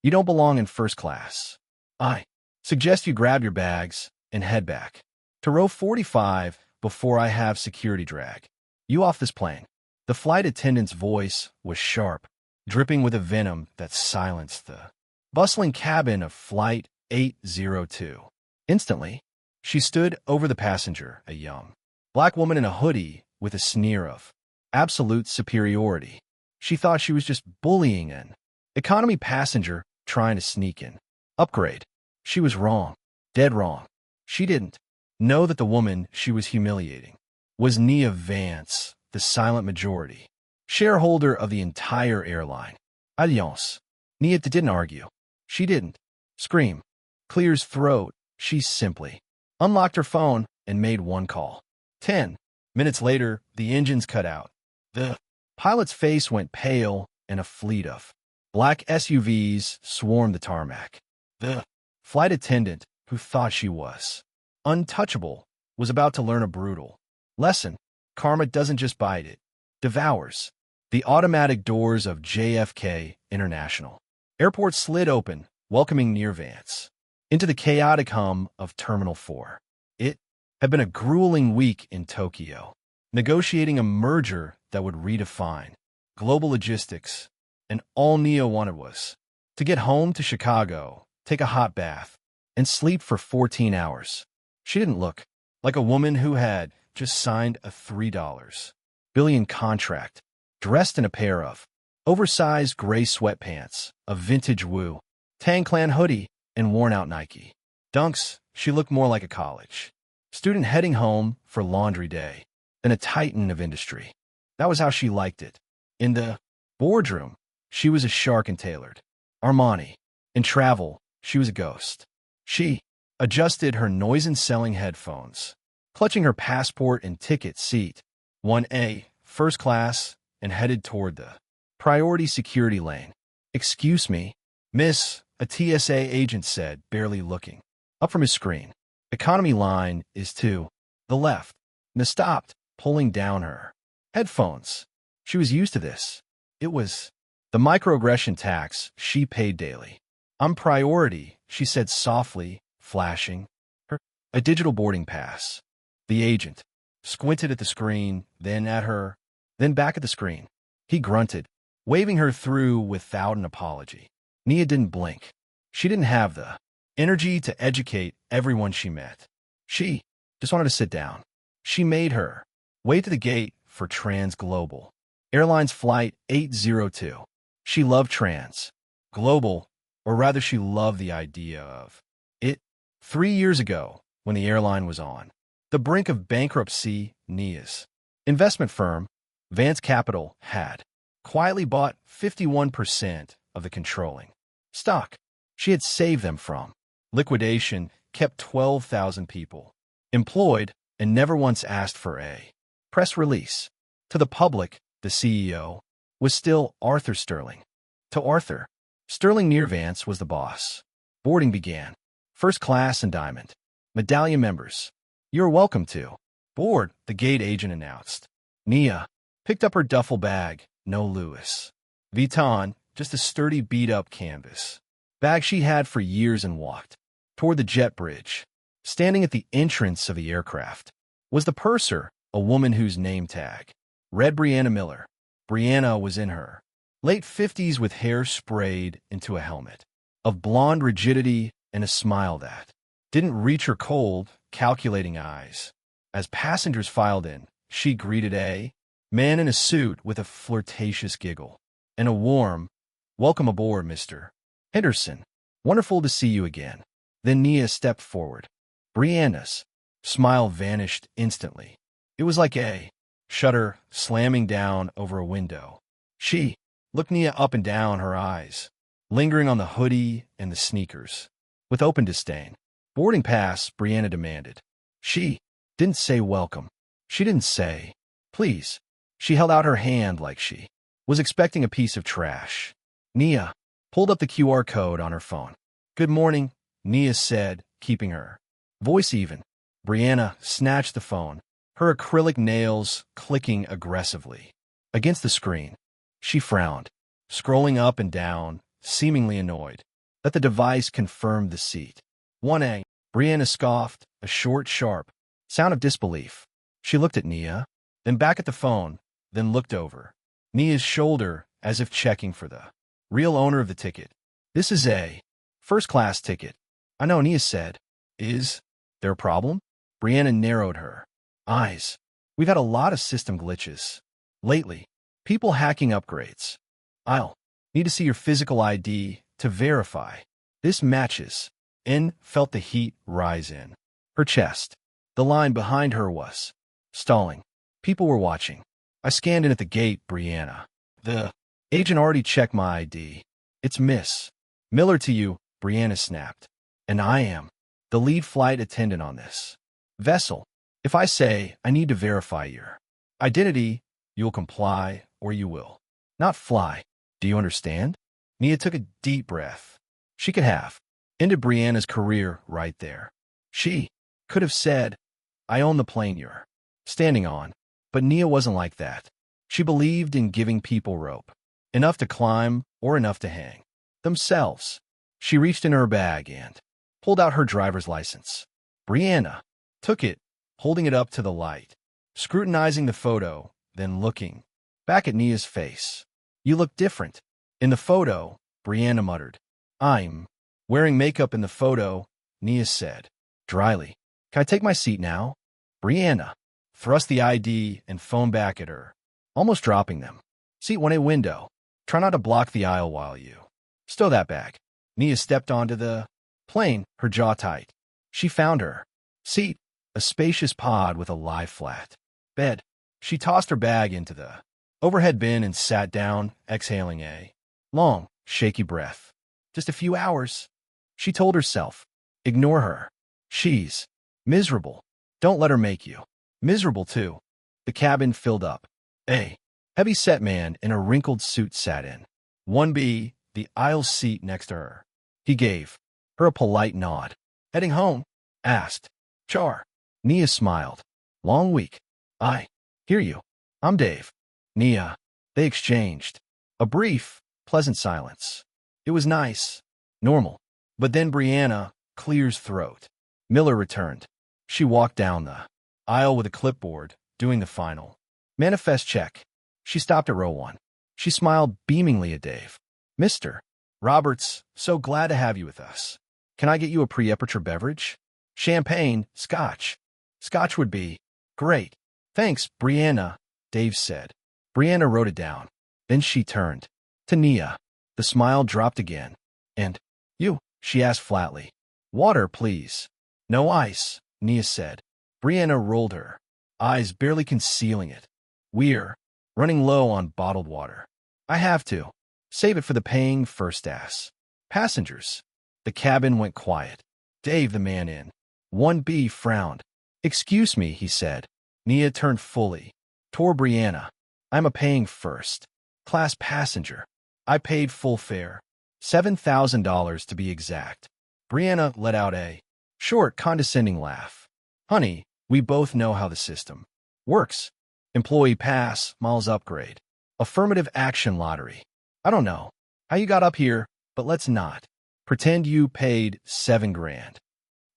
You don't belong in first class. I suggest you grab your bags and head back to row 45 before I have security drag you off this plane. The flight attendant's voice was sharp, dripping with a venom that silenced the bustling cabin of Flight 802. Instantly, she stood over the passenger, a young black woman in a hoodie with a sneer of absolute superiority. She thought she was just bullying an economy passenger trying to sneak in. Upgrade. She was wrong. Dead wrong. She didn't know that the woman she was humiliating was Nia Vance, the silent majority shareholder of the entire airline. Alliance. Nia didn't argue. She didn't scream. Clear's throat. She simply unlocked her phone and made one call. 10 minutes later, the engines cut out. The pilot's face went pale and a fleet of black SUVs swarmed the tarmac. The flight attendant, who thought she was untouchable, was about to learn a brutal lesson. Karma doesn't just bite, it devours. The automatic doors of JFK International Airport slid open, welcoming Nia Vance into the chaotic hum of Terminal 4. It had been a grueling week in Tokyo, negotiating a merger that would redefine global logistics, and all Nia wanted was to get home to Chicago, take a hot bath, and sleep for 14 hours. She didn't look like a woman who had just signed a $3 billion contract, dressed in a pair of oversized gray sweatpants, a vintage Wu Tang Clan hoodie, and worn-out Nike Dunks. She looked more like a college student heading home for laundry day than a titan of industry. That was how she liked it. In the boardroom, she was a shark in tailored Armani. In travel, she was a ghost. She adjusted her noise-canceling headphones, clutching her passport and ticket seat 1A, first class, and headed toward the priority security lane. "Excuse me, miss," a TSA agent said, barely looking up from his screen. "Economy line is to the left." Nia stopped, pulling down her headphones. She was used to this. It was the microaggression tax she paid daily. "I'm priority," she said softly, flashing her a digital boarding pass. The agent squinted at the screen, then at her, then back at the screen. He grunted, waving her through without an apology. Nia didn't blink. She didn't have the energy to educate everyone she met. She just wanted to sit down. She made her way to the gate for Trans Global Airlines Flight 802. She loved Trans Global, or rather she loved the idea of it. 3 years ago, when the airline was on the brink of bankruptcy, Nia's investment firm, Vance Capital, had quietly bought 51% of the controlling stock. She had saved them from liquidation, kept 12,000 people employed, and never once asked for a press release. To the public, the CEO was still Arthur Sterling. To Arthur, Sterling, Nia Vance was the boss. Boarding began. First class and diamond medallion members. "You're welcome to board," the gate agent announced. Nia picked up her duffel bag. No Louis Vuitton, just a sturdy beat-up canvas bag she had for years, and walked toward the jet bridge. Standing at the entrance of the aircraft was the purser, a woman whose name tag read Brianna Miller. Brianna was in her late 50s with hair sprayed into a helmet of blonde rigidity and a smile that didn't reach her cold, calculating eyes. As passengers filed in, she greeted a man in a suit with a flirtatious giggle and a warm, "Welcome aboard, Mr. Henderson. Wonderful to see you again." Then Nia stepped forward. Brianna's smile vanished instantly. It was like a shutter slamming down over a window. She looked Nia up and down, her eyes lingering on the hoodie and the sneakers, with open disdain. "Boarding pass," Brianna demanded. She didn't say welcome. She didn't say please. She held out her hand like she was expecting a piece of trash. Nia pulled up the QR code on her phone. "Good morning," Nia said, keeping her voice even. Brianna snatched the phone, her acrylic nails clicking aggressively against the screen. She frowned, scrolling up and down, seemingly annoyed. Let the device confirm the seat. 1A. Brianna scoffed, a short, sharp sound of disbelief. She looked at Nia, then back at the phone, then looked over Nia's shoulder as if checking for the real owner of the ticket. This is a first-class ticket. I know, Nia said. Is there a problem? Brianna narrowed her eyes. We've had a lot of system glitches lately. People hacking upgrades. I'll need to see your physical ID to verify this matches. In felt the heat rise in her chest. The line behind her was stalling. People were watching. I scanned in at the gate, Brianna. The agent already checked my ID. It's Miss Miller to you, Brianna snapped. And I am the lead flight attendant on this vessel. If I say I need to verify your identity, you'll comply or you will not fly. Do you understand? Nia took a deep breath. She could have ended Brianna's career right there. She could have said, I own the plane you're standing on. But Nia wasn't like that. She believed in giving people rope. Enough to climb or enough to hang themselves. She reached in her bag and pulled out her driver's license. Brianna took it, holding it up to the light, scrutinizing the photo, then looking back at Nia's face. You look different. In the photo, Brianna muttered. I'm wearing makeup in the photo, Nia said dryly. Can I take my seat now? Brianna thrust the ID and phone back at her, almost dropping them. Seat 1A window. Try not to block the aisle while you stow that bag. Nia stepped onto the plane, her jaw tight. She found her seat, a spacious pod with a lie flat bed. She tossed her bag into the overhead bin and sat down, exhaling a long, shaky breath. Just a few hours, she told herself. Ignore her. She's miserable. Don't let her make you miserable too. The cabin filled up. A heavy-set man in a wrinkled suit sat in 1B, the aisle seat next to her. He gave her a polite nod. Heading home? Asked Char. Nia smiled. Long week. I hear you. I'm Dave. Nia. They exchanged a brief, pleasant silence. It was nice. Normal. But then Brianna clears throat. Miller returned. She walked down the aisle with a clipboard, doing the final manifest check. She stopped at row 1. She smiled beamingly at Dave. Mr. Roberts, so glad to have you with us. Can I get you a pre-aperture beverage? Champagne, scotch. Scotch would be great. Thanks, Brianna, Dave said. Brianna wrote it down. Then she turned to Nia. The smile dropped again. And you? She asked flatly. Water, please. No ice, Nia said. Brianna rolled her eyes, barely concealing it. We're running low on bottled water. I have to save it for the paying first passengers. The cabin went quiet. Dave, the man in 1B, frowned. Excuse me, he said. Nia turned fully toward Brianna. I'm a paying first class passenger. I paid full fare. $7,000 to be exact. Brianna let out a short, condescending laugh. Honey, we both know how the system works. Employee pass, miles upgrade. Affirmative action lottery. I don't know how you got up here, but let's not pretend you paid $7 grand.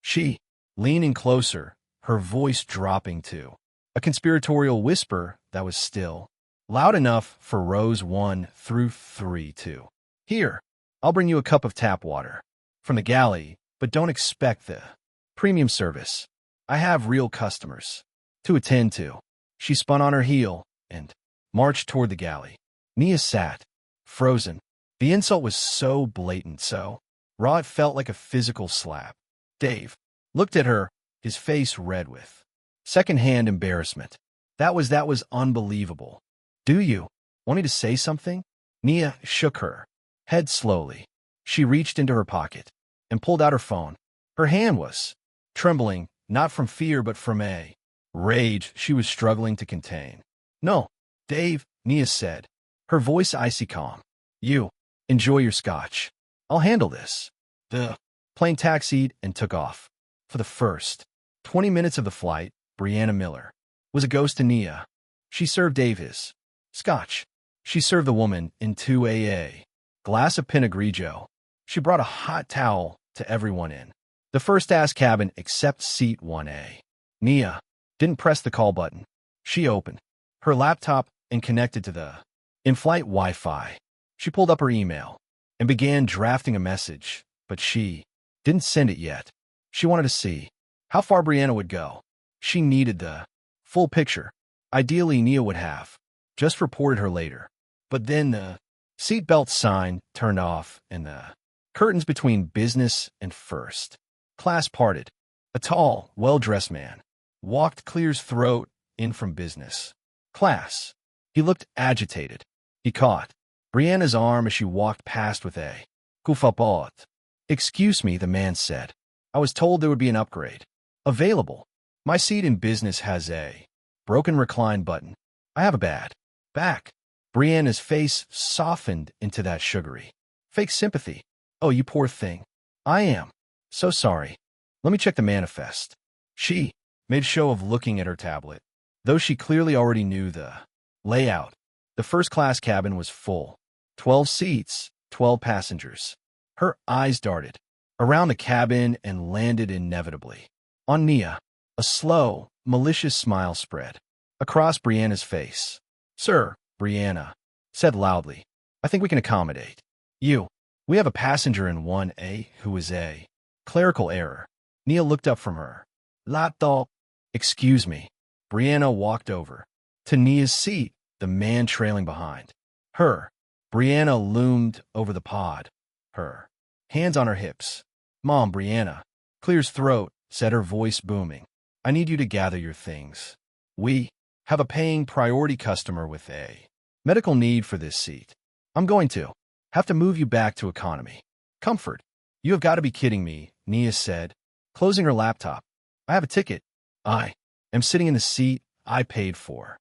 She, leaning closer, her voice dropping to a conspiratorial whisper that was still loud enough for rows 1 through 3 to hear. I'll bring you a cup of tap water from the galley, but don't expect the premium service. I have real customers to attend to. She spun on her heel and marched toward the galley. Nia sat, frozen. The insult was so blatant, so raw it felt like a physical slap. Dave looked at her, his face red with secondhand embarrassment. That was unbelievable. Do you want me to say something? Nia shook her head slowly. She reached into her pocket and pulled out her phone. Her hand was trembling, not from fear but from a rage she was struggling to contain. No, Dave, Nia said, her voice icy calm. You enjoy your scotch. I'll handle this. The plane taxied and took off. For the first 20 minutes of the flight, Brianna Miller was a ghost to Nia. She served Dave his scotch. She served the woman in 2AA glass of Pinot Grigio. She brought a hot towel to everyone in the first-class cabin except seat 1A. Nia didn't press the call button. She opened her laptop and connected to the in-flight Wi-Fi. She pulled up her email and began drafting a message, but she didn't send it yet. She wanted to see how far Brianna would go. She needed the full picture. Ideally, Nia would have just reported her later. But then the seatbelt sign turned off and the curtains between business and first class parted. A tall, well-dressed man walked Clear's throat in from business class. He looked agitated. He caught Brianna's arm as she walked past with a "Kufapot." "Excuse me," the man said. "I was told there would be an upgrade available. My seat in business has a broken recline button. I have a bad back." Brianna's face softened into that sugary fake sympathy. "Oh, you poor thing. I am so sorry. Let me check the manifest." She made show of looking at her tablet, though she clearly already knew the layout. The first-class cabin was full. 12 seats, 12 passengers. Her eyes darted around the cabin and landed inevitably on Nia. A slow, malicious smile spread across Brianna's face. "Sir," Brianna said loudly, "I think we can accommodate you. We have a passenger in 1A who is a clerical error." Nia looked up from her laptop. "Excuse me." Brianna walked over to Nia's seat, the man trailing behind her. Brianna loomed over the pod, her hands on her hips. "Mom, Brianna." Clear's throat said, her voice booming. "I need you to gather your things. We have a paying priority customer with a medical need for this seat. I'm going to have to move you back to economy. Comfort." "You have got to be kidding me," Nia said, closing her laptop. "I have a ticket. I am sitting in the seat I paid for.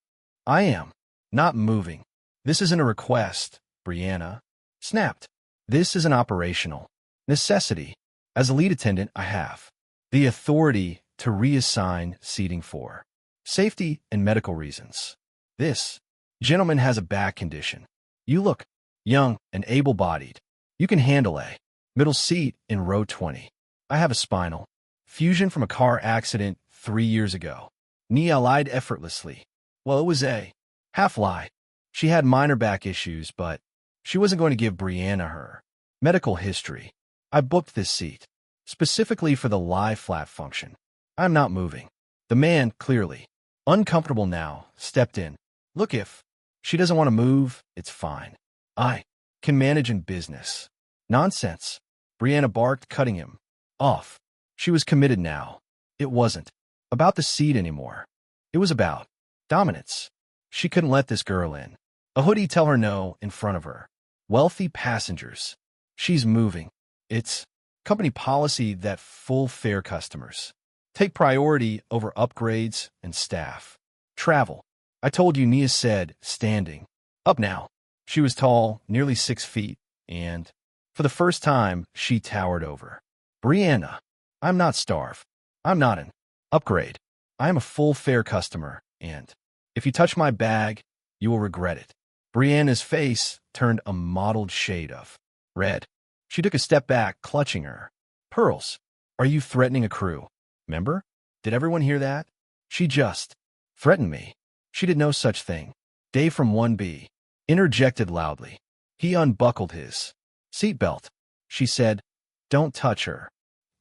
I am not moving." "This isn't a request," Brianna snapped. "This is an operational necessity. As a lead attendant, I have the authority to reassign seating for safety and medical reasons. This gentleman has a back condition. You look young and able-bodied. You can handle a middle seat in row 20. I have a spinal fusion from a car accident 3 years ago." Nia lied effortlessly. Well, it was a half-lie. She had minor back issues, but she wasn't going to give Brianna her medical history. "I booked this seat specifically for the lie flat function. I'm not moving." The man, clearly uncomfortable now, stepped in. "Look, if she doesn't want to move, it's fine. I can manage in business." "Nonsense," Brianna barked, cutting him off. She was committed now. It wasn't about the seat anymore. It was about dominance. She couldn't let this girl in. A hoodie tell her no in front of her. Wealthy passengers. She's moving. It's company policy that full fare customers take priority over upgrades and staff travel. "I told you," Nia said, standing up now. She was tall, nearly 6 feet, and for the first time, she towered over Brianna. "I'm not starved. I'm not an upgrade. I am a full fare customer, and if you touch my bag, you will regret it." Brianna's face turned a mottled shade of red. She took a step back, clutching her pearls. "Are you threatening a crew member? Did everyone hear that?" "She just threatened me. She did no such thing." Dave from 1B interjected loudly. He unbuckled his seatbelt. She said, "Don't touch her.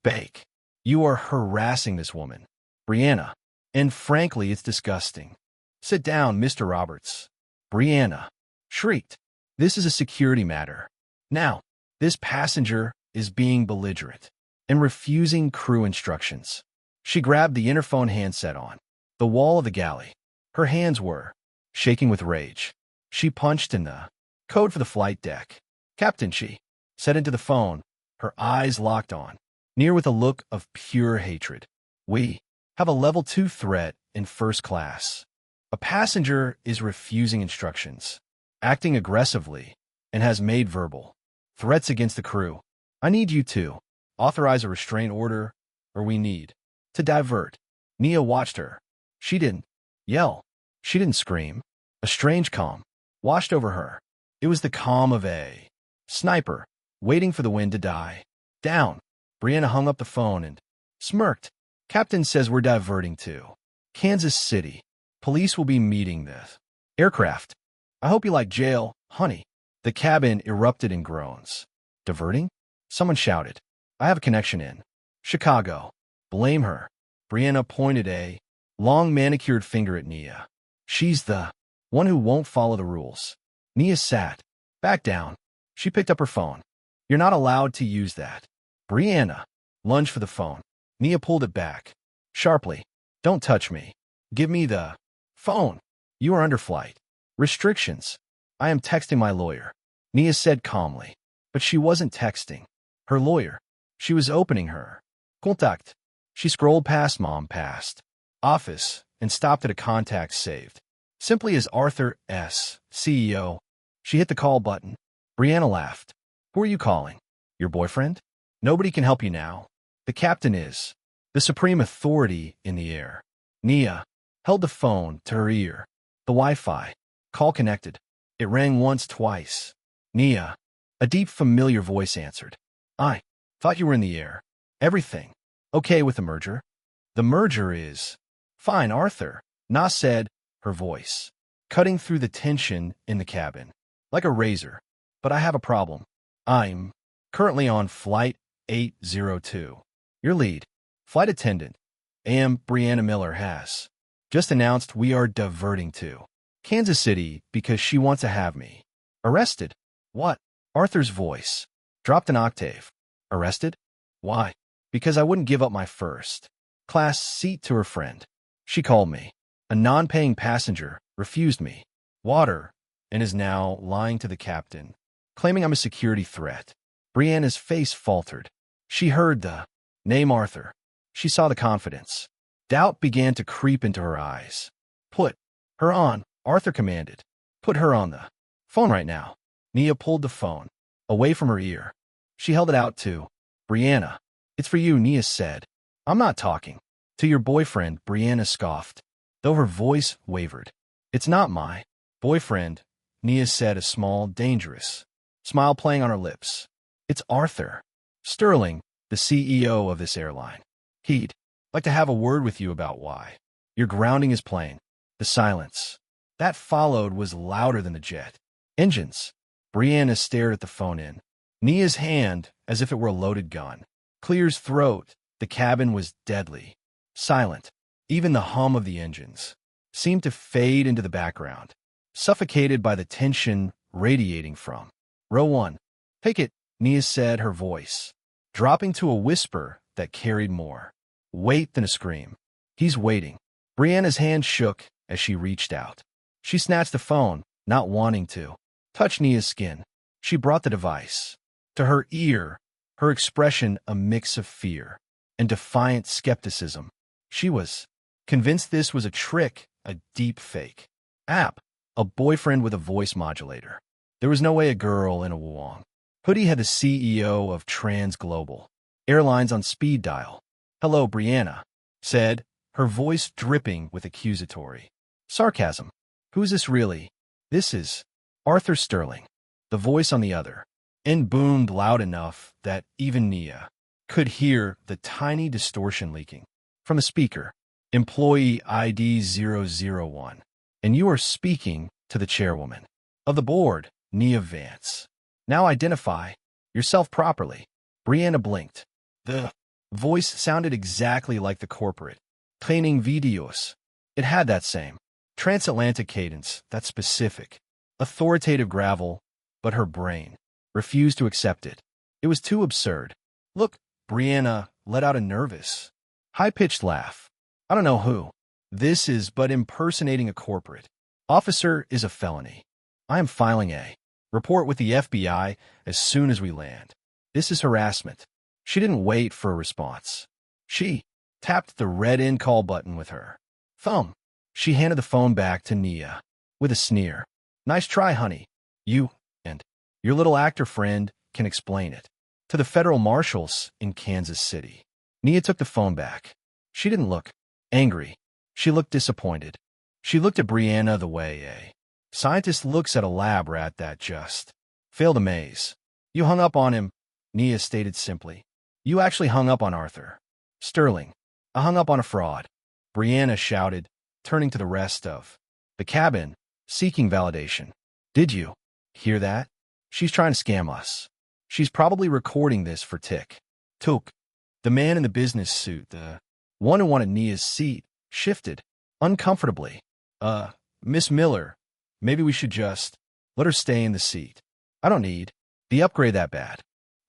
Bake. You are harassing this woman, Brianna. And frankly, it's disgusting." "Sit down, Mr. Roberts." Brianna shrieked. "This is a security matter. Now, this passenger is being belligerent and refusing crew instructions." She grabbed the interphone handset on the wall of the galley. Her hands were shaking with rage. She punched in the code for the flight deck. "Captain," she said into the phone, her eyes locked on Nia with a look of pure hatred. "We have a level 2 threat in first class. A passenger is refusing instructions, acting aggressively, and has made verbal threats against the crew. I need you to authorize a restraint order, or we need to divert." Nia watched her. She didn't yell. She didn't scream. A strange calm washed over her. It was the calm of a sniper waiting for the wind to die down. Brianna hung up the phone and smirked. Captain says we're diverting to Kansas City. Police will be meeting the aircraft. I hope you like jail, honey. The cabin erupted in groans. Diverting? Someone shouted. I have a connection in Chicago. Blame her. Brianna pointed a long manicured finger at Nia. She's the one who won't follow the rules. Nia sat back down. She picked up her phone. You're not allowed to use that. Brianna lunged for the phone. Nia pulled it back sharply. Don't touch me. Give me the phone. You are under flight restrictions. I am texting my lawyer, Nia said calmly. But she wasn't texting her lawyer. She was opening her contact. She scrolled past Mom, past office, and stopped at a contact saved simply as Arthur S., CEO. She hit the call button. Brianna laughed. Who are you calling? Your boyfriend? Nobody can help you now. The captain is the supreme authority in the air. Nia held the phone to her ear. The Wi-Fi call connected. It rang once, twice. Nia, a deep, familiar voice answered. I thought you were in the air. Everything okay with the merger? The merger is fine, Arthur, Na said, her voice cutting through the tension in the cabin like a razor. But I have a problem. I'm currently on Flight 802. Your lead flight attendant, A.M. Brianna Miller, has just announced we are diverting to Kansas City because she wants to have me arrested. What? Arthur's voice dropped an octave. Arrested? Why? Because I wouldn't give up my first class seat to her friend. She called me a non-paying passenger, refused me water, and is now lying to the captain, claiming I'm a security threat. Brianna's face faltered. She heard the name Arthur. She saw the confidence. Doubt began to creep into her eyes. Put her on, Arthur commanded. Put her on the phone right now. Nia pulled the phone away from her ear. She held it out to Brianna. It's for you, Nia said. I'm not talking to your boyfriend, Brianna scoffed, though her voice wavered. It's not my boyfriend, Nia said, a small, dangerous smile playing on her lips. It's Arthur Sterling, the CEO of this airline. He'd like to have a word with you about why your grounding is plain. The silence that followed was louder than the jet engines. Brianna stared at the phone in Nia's hand as if it were a loaded gun. Clear's throat. The cabin was deadly silent. Even the hum of the engines seemed to fade into the background, suffocated by the tension radiating from row 1. Take it, Nia said, her voice dropping to a whisper that carried more weight than a scream. He's waiting. Brianna's hand shook as she reached out. She snatched the phone, not wanting to touch Nia's skin. She brought the device to her ear, her expression a mix of fear and defiant skepticism. She was convinced this was a trick, a deep fake app, a boyfriend with a voice modulator. There was no way a girl in a Wong hoodie had the CEO of Trans Global Airlines on speed dial. Hello, Brianna said, her voice dripping with accusatory sarcasm. Who's this really? This is Arthur Sterling. The voice on the other end boomed loud enough that even Nia could hear the tiny distortion leaking from the speaker. Employee ID 001. And you are speaking to the chairwoman of the board, Nia Vance. Now identify yourself properly. Brianna blinked. The voice sounded exactly like the corporate training videos. It had that same transatlantic cadence, that specific, authoritative gravel, but her brain refused to accept it. It was too absurd. Look, Brianna let out a nervous, high-pitched laugh. I don't know who this is, but impersonating a corporate officer is a felony. I am filing a report with the FBI as soon as we land. This is harassment. She didn't wait for a response. She tapped the red end call button with her thumb. She handed the phone back to Nia with a sneer. Nice try, honey. You and your little actor friend can explain it to the federal marshals in Kansas City. Nia took the phone back. She didn't look angry. She looked disappointed. She looked at Brianna the way a scientist looks at a lab rat that just failed a maze. You hung up on him, Nia stated simply. You actually hung up on Arthur. Sterling. I hung up on a fraud. Brianna shouted, turning to the rest of the cabin, seeking validation. Did you hear that? She's trying to scam us. She's probably recording this for Took. The man in the business suit, the one who wanted Nia's seat, shifted uncomfortably. Miss Miller, maybe we should just let her stay in the seat. I don't need the upgrade that bad.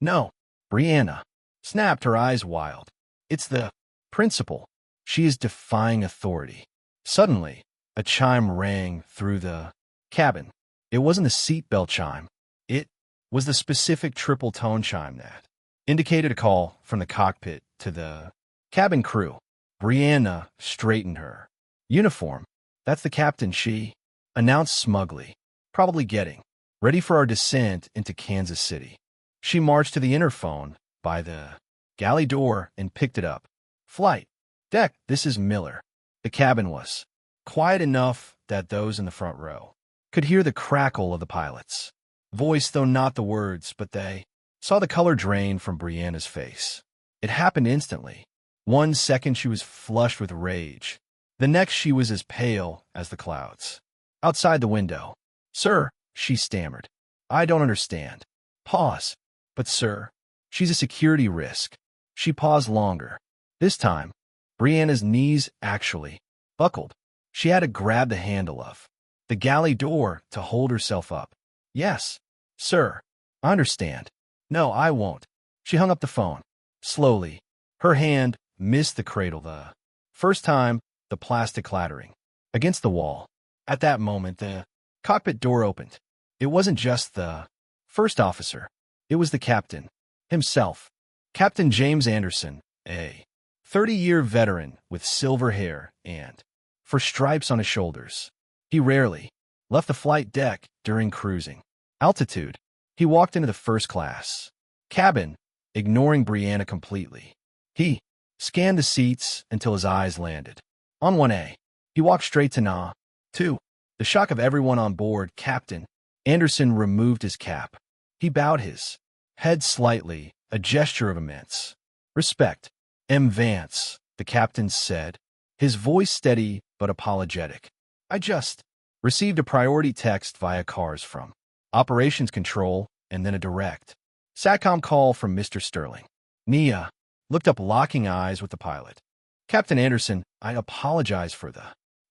No, Brianna snapped, her eyes wild. It's the principal. She is defying authority. Suddenly, a chime rang through the cabin. It wasn't the seatbelt chime. It was the specific triple tone chime that indicated a call from the cockpit to the cabin crew. Brianna straightened her uniform. That's the captain, she announced smugly, probably getting ready for our descent into Kansas City. She marched to the interphone by the galley door and picked it up. Flight deck, this is Miller. The cabin was quiet enough that those in the front row could hear the crackle of the pilot's voice, though not the words, but they saw the color drain from Brianna's face. It happened instantly. 1 second she was flushed with rage. The next she was as pale as the clouds outside the window. Sir, she stammered. I don't understand. Pause. But sir, she's a security risk. She paused longer. This time, Brianna's knees actually buckled. She had to grab the handle of the galley door to hold herself up. Yes, sir, I understand. No, I won't. She hung up the phone. Slowly, her hand missed the cradle the first time, the plastic clattering against the wall. At that moment, the cockpit door opened. It wasn't just the first officer. It was the captain himself. Captain James Anderson, a 30-year veteran with silver hair and for stripes on his shoulders. He rarely left the flight deck during cruising altitude. He walked into the first class cabin, ignoring Brianna completely. He scanned the seats until his eyes landed on 1A. He walked straight to Na. 2. The shock of everyone on board, Captain Anderson removed his cap. He bowed his head slightly, a gesture of immense respect. M. Vance, the captain said, his voice steady but apologetic. I just received a priority text via cars from Operations Control and then a direct SATCOM call from Mr. Sterling. Nia looked up, locking eyes with the pilot. Captain Anderson, I apologize for the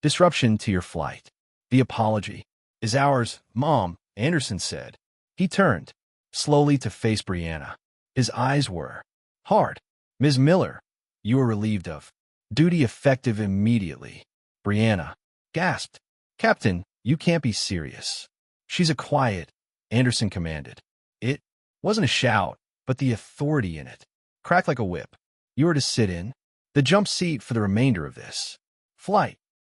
disruption to your flight. The apology is ours, Mom, Anderson said. He turned slowly to face Brianna. His eyes were hard. Ms. Miller, you are relieved of duty effective immediately. Brianna gasped. Captain, you can't be serious. She's a quiet, Anderson commanded. It wasn't a shout, but the authority in it cracked like a whip. You are to sit in the jump seat for the remainder of this flight.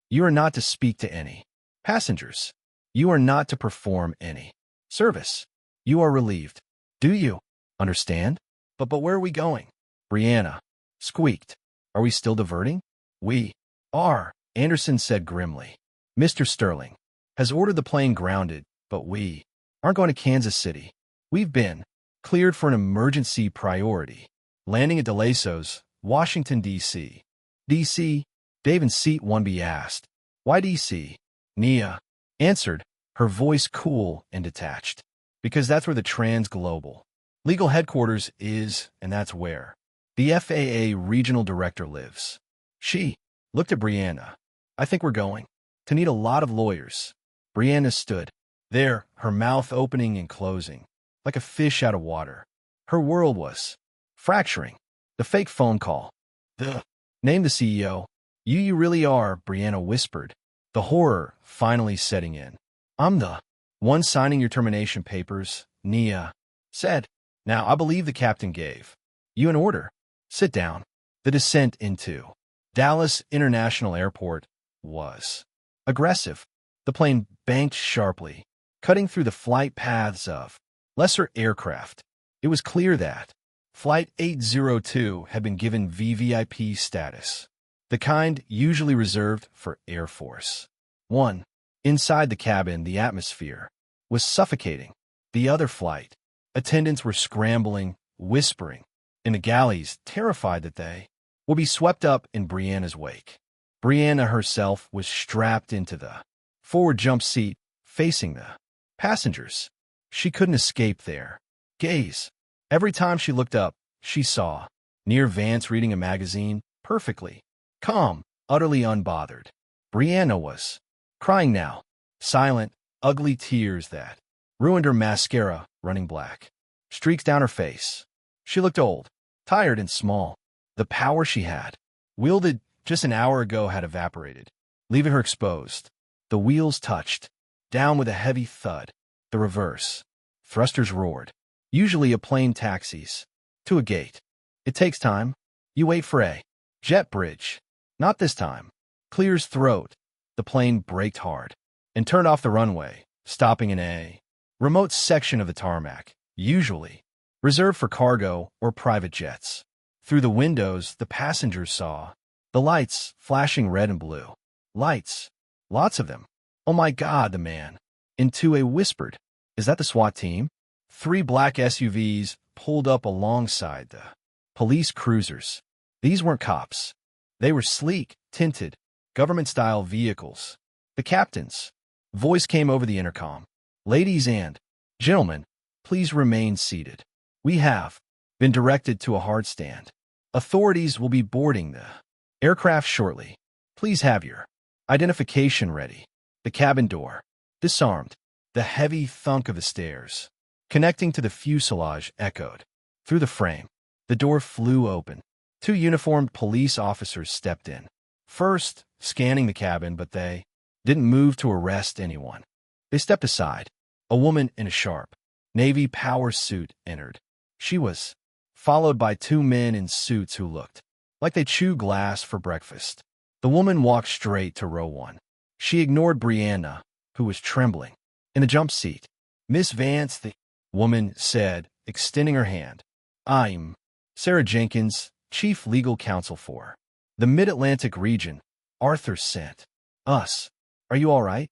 You are not to speak to any passengers. You are not to perform any service. You are relieved. Do you understand? But where are we going? Brianna squeaked. Are we still diverting? We are, Anderson said grimly. Mr. Sterling has ordered the plane grounded, but we aren't going to Kansas City. We've been cleared for an emergency priority landing at DeLasos, Washington, D.C. D.C., Dave in seat 1B asked. Why D.C.? Nia answered, her voice cool and detached. Because that's where the Trans-Global Legal Headquarters is, and that's where the FAA Regional Director lives. She looked at Brianna. I think we're going to need a lot of lawyers. Brianna stood there, her mouth opening and closing, like a fish out of water. Her world was fracturing. The fake phone call. Name the CEO. You really are, Brianna whispered, the horror finally setting in. I'm the one signing your termination papers, Nia said. Now, I believe the captain gave you an order. Sit down. The descent into Dallas International Airport was aggressive. The plane banked sharply, cutting through the flight paths of lesser aircraft. It was clear that Flight 802 had been given VVIP status, the kind usually reserved for Air Force One. Inside the cabin, the atmosphere was suffocating. The other flight Attendants were scrambling, whispering, in the galleys, terrified that they would be swept up in Brianna's wake. Brianna herself was strapped into the forward jump seat, facing the passengers. She couldn't escape their gaze. Every time she looked up, she saw near Vance reading a magazine, perfectly calm, utterly unbothered. Brianna was crying now, silent, ugly tears that ruined her mascara running black streaks down her face. She looked old, tired, and small. The power she had wielded just an hour ago had evaporated, leaving her exposed. The wheels touched down with a heavy thud. The reverse thrusters roared. Usually a plane taxis to a gate. It takes time. You wait for a jet bridge. Not this time. Clears throat. The plane braked hard and turned off the runway, stopping in a remote section of the tarmac, usually reserved for cargo or private jets. Through the windows, the passengers saw the lights flashing red and blue. Lights. Lots of them. Oh my God, the man in 2A whispered. Is that the SWAT team? 3 black SUVs pulled up alongside the police cruisers. These weren't cops. They were sleek, tinted, government-style vehicles. The captain's voice came over the intercom. Ladies and gentlemen, please remain seated. We have been directed to a hard stand. Authorities will be boarding the aircraft shortly. Please have your identification ready. The cabin door disarmed. The heavy thunk of the stairs connecting to the fuselage echoed through the frame. The door flew open. 2 uniformed police officers stepped in, first scanning the cabin, but they didn't move to arrest anyone. They stepped aside. A woman in a sharp navy power suit entered. She was followed by 2 men in suits who looked like they chewed glass for breakfast. The woman walked straight to row 1. She ignored Brianna, who was trembling in the jump seat. Miss Vance, the woman said, extending her hand. I'm Sarah Jenkins, Chief Legal Counsel for the Mid-Atlantic region. Arthur sent us. Are you all right?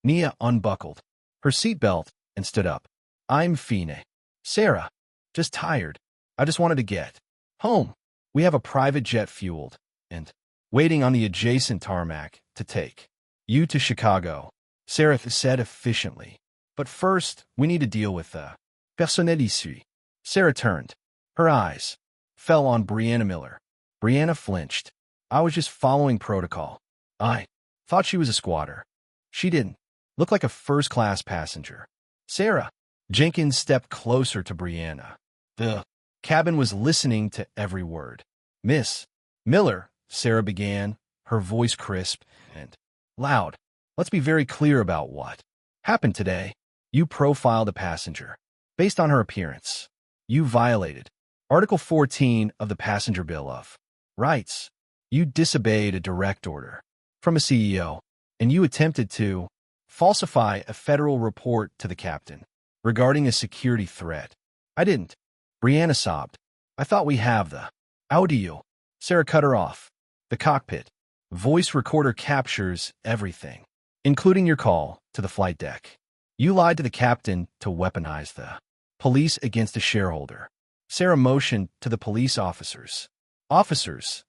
Nia unbuckled her seatbelt and stood up. I'm Fine. Sarah. Just tired. I just wanted to get home. We have a private jet fueled and waiting on the adjacent tarmac to take you to Chicago, Sarah said efficiently. But first, we need to deal with the personnel ici. Sarah turned. Her eyes fell on Brianna Miller. Brianna flinched. I was just following protocol. I thought she was a squatter. She didn't look like a first-class passenger. Sarah. Jenkins stepped closer to Brianna. The cabin was listening to every word. Miss Miller, Sarah began, her voice crisp and loud. Let's be very clear about what happened today. You profiled a passenger based on her appearance. You violated Article 14 of the Passenger Bill of Rights. You disobeyed a direct order from a CEO, and you attempted to falsify a federal report to the captain regarding a security threat. I didn't. Brianna sobbed. I thought we have the audio. Sarah cut her off. The cockpit voice recorder captures everything, including your call to the flight deck. You lied to the captain to weaponize the police against a shareholder. Sarah motioned to the police officers. Officers,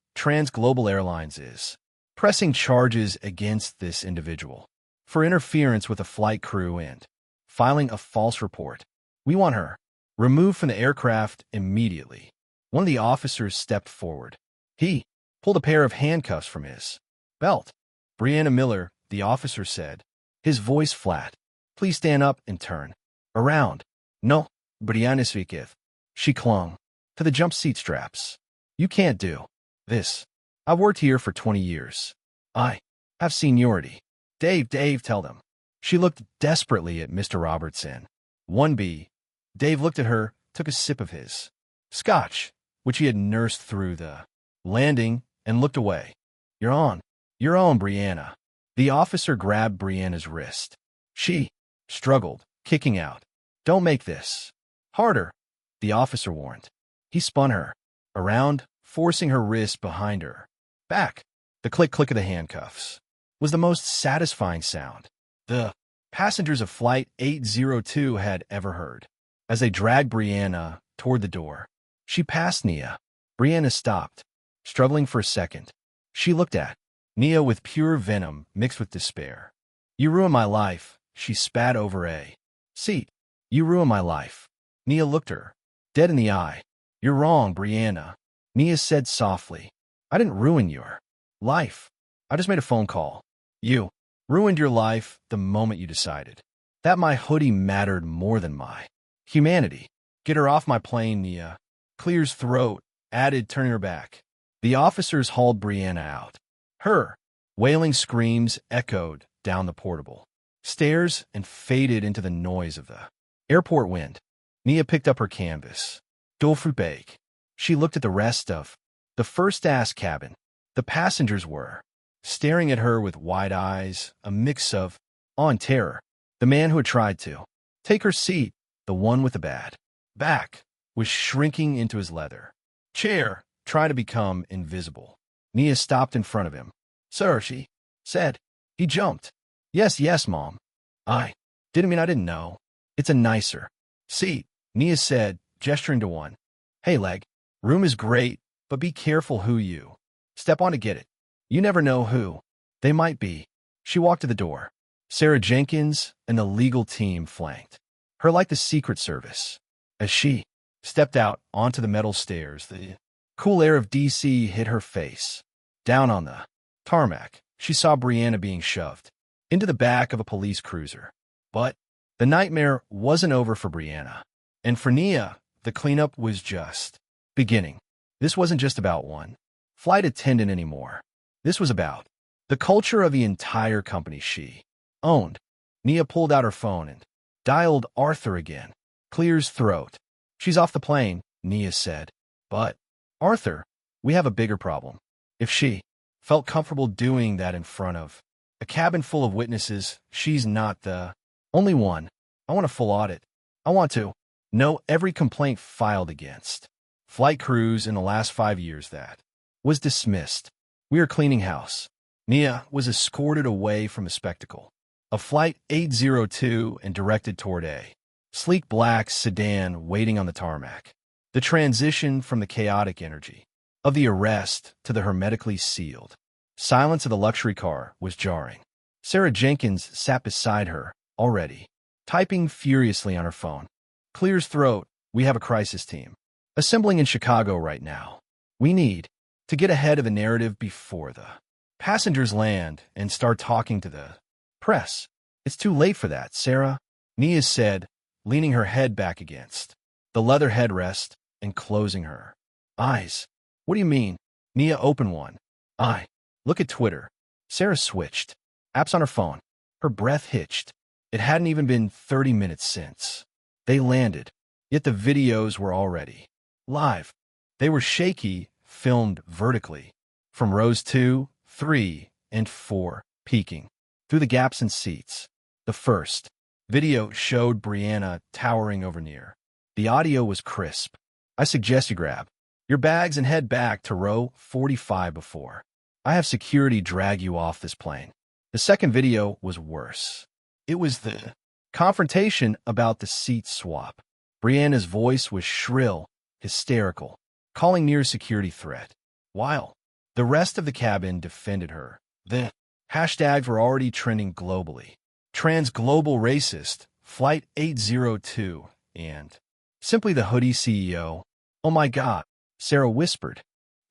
Global Airlines is pressing charges against this individual for interference with a flight crew and filing a false report. We want her removed from the aircraft immediately. One of the officers stepped forward. He pulled a pair of handcuffs from his belt. Brianna Miller, the officer said, his voice flat. Please stand up and turn around. No, Brianna Svikith. She clung to the jump seat straps. You can't do this. I've worked here for 20 years. I have seniority. Dave, tell them. She looked desperately at Mr. Robertson. 1B. Dave looked at her, took a sip of his scotch, which he had nursed through the landing, and looked away. You're on. You're on, Brianna. The officer grabbed Brianna's wrist. She struggled, kicking out. Don't make this harder, the officer warned. He spun her around, forcing her wrist behind her back. The click of the handcuffs was the most satisfying sound the passengers of Flight 802 had ever heard. as they dragged Brianna toward the door. She passed Nia. Brianna stopped, struggling for a second. She looked at Nia with pure venom mixed with despair. "You ruined my life," she spat over a seat. "You ruined my life." Nia looked her dead in the eye. "You're wrong, Brianna," Nia said softly. "I didn't ruin your life. I just made a phone call. You ruined your life the moment you decided that my hoodie mattered more than my humanity." "Get her off my plane," Nia clears throat, added, turning her back. The officers hauled Brianna out. Her wailing screams echoed down the portable stairs and faded into the noise of the airport wind. Nia picked up her canvas. Dolfru bake. She looked at the rest of the first-class cabin. The passengers were staring at her with wide eyes, a mix of awe and terror. The man who had tried to take her seat, the one with the bad back, was shrinking into his leather chair, trying to become invisible. Nia stopped in front of him. "Sir," she said. He jumped. Yes, Mom. I didn't mean I didn't know. It's a nicer seat," Nia said, gesturing to one. "Hey, leg. Room is great, but be careful who you step on to get it. You never know who they might be." She walked to the door. Sarah Jenkins and the legal team flanked her like the Secret Service. As she stepped out onto the metal stairs, the cool air of D.C. hit her face. Down on the tarmac, she saw Brianna being shoved into the back of a police cruiser. But the nightmare wasn't over for Brianna. And for Nia, the cleanup was just beginning. This wasn't just about one flight attendant anymore. This was about the culture of the entire company she owned. Nia pulled out her phone and dialed Arthur again. Clears throat. "She's off the plane," Nia said. "But, Arthur, we have a bigger problem. If she felt comfortable doing that in front of a cabin full of witnesses, she's not the only one. I want a full audit. I want to know every complaint filed against flight crews in the last 5 years that was dismissed. We are cleaning house." Nia was escorted away from the spectacle of Flight 802 and directed toward a sleek black sedan waiting on the tarmac. The transition from the chaotic energy of the arrest to the hermetically sealed silence of the luxury car was jarring. Sarah Jenkins sat beside her, already typing furiously on her phone. Clears throat. "We have a crisis team assembling in Chicago right now. We need to get ahead of the narrative before the passengers land and start talking to the press." "It's too late for that, Sarah," Nia said, leaning her head back against the leather headrest and closing her eyes. "What do you mean?" Nia opened one eye. "Look at Twitter." Sarah switched apps on her phone. Her breath hitched. It hadn't even been 30 minutes since they landed, yet the videos were already live. They were shaky, filmed vertically, from rows 2, 3, and 4, peeking through the gaps in seats. The first video showed Brianna towering over Nia. The audio was crisp. "I suggest you grab your bags and head back to row 45 before I have security drag you off this plane." The second video was worse. It was the confrontation about the seat swap. Brianna's voice was shrill, hysterical, calling Nia's security threat, while the rest of the cabin defended her. The hashtags were already trending globally. Trans global racist, Flight 802, and simply the hoodie CEO. "Oh my God," Sarah whispered.